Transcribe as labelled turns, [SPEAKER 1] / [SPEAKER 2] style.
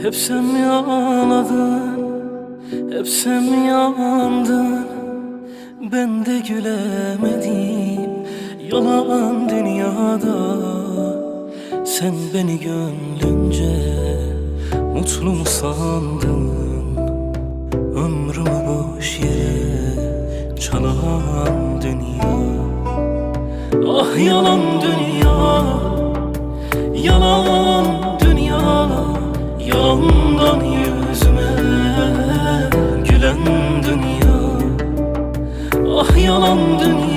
[SPEAKER 1] Hep sen mi ağladın, hep sen mi yandın? Ben de gülemedim yalan dünyada. Sen beni gönlünce mutlu mu sandın? Ömrümü boş yere çalan dünya. Ah yalan dünya, yalan dünya. Yalandan yüzüme gülen dünya. Ah yalan dünya.